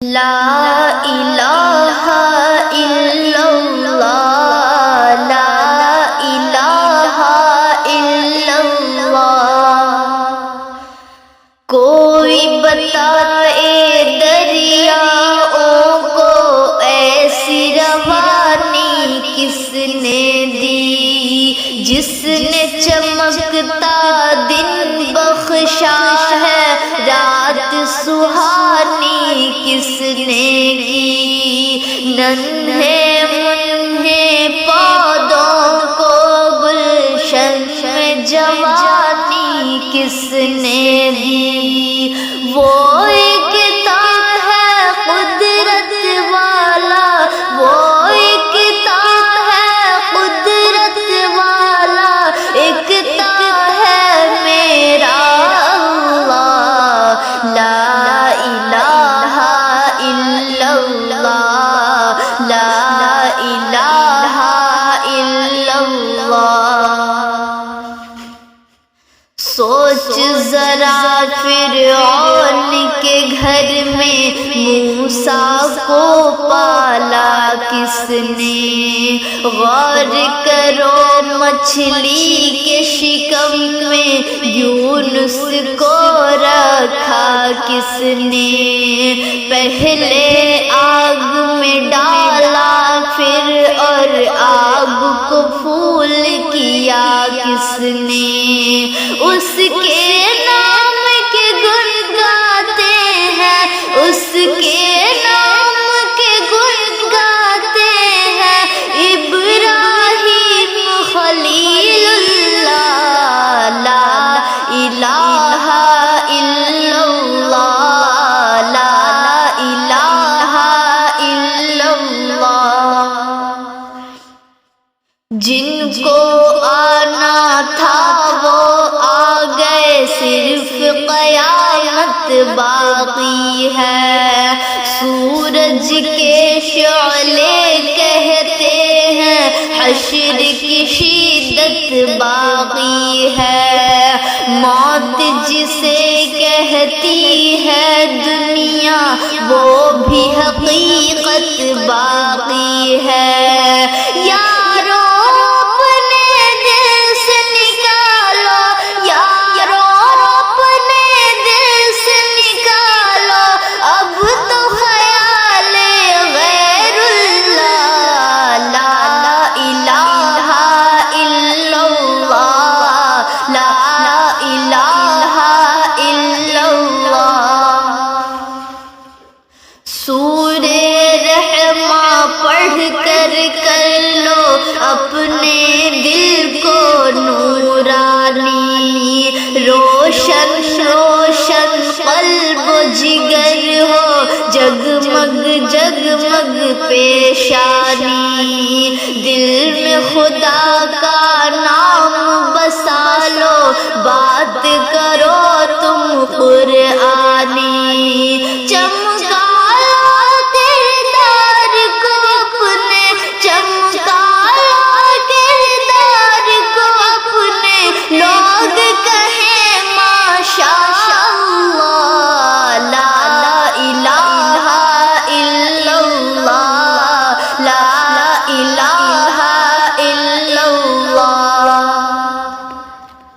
لا الہ الا اللہ، لا الہ الا اللہ۔ کوئی بتائے دریاؤں کو ایسی روانی کس نے دی، جس نے چمکتا دن بخشا ہے، رات سہانی کس نے کی۔ ننھے منھے پودوں کو گلشن میں جوانی کس نے دی۔ وہ ایکتا ہے قدرت والا، وہ ایکتا ہے قدرت والا، ایکتا ہے میرا اللہ۔ لا الہ الا اللہ، لا الہ الا اللہ۔ سوچ ذرا فرعون کے گھر میں موسیٰ کو پالا کس نے، غور کرو مچھلی کے شکم میں یونس کو رکھا کس نے۔ پہلے آگ میں ڈالا پھر اور آگ کو پھول کیا کس نے۔ اس کے نام کے گن گاتے ہیں، اس کے نام کے گن گاتے ہیں، ابراہیم خلیل اللہ۔ لا الہ الا اللہ، لا الہ الا اللہ۔ جن کو آنا تھا وہ آ گئے، صرف قیامت باقی ہے۔ سورج کے شعلے کہتے ہیں حشر کی شدت باقی ہے۔ موت جسے کہتی ہے دنیا، وہ بھی حقیقت باقی ہے۔ یارو اپنے دل سے نکالو، یارو اپنے دل سے نکالو، اب تو خیال غیر اللہ۔ لا الہ الا اللہ، لا الہ الا اللہ۔ سورہ رحمہ پڑھ کر لو اپنے دل کو نورانی، روشن روشن قلب و جگر ہو، جگمگ جگمگ پیشانی۔ دل میں خدا کا نام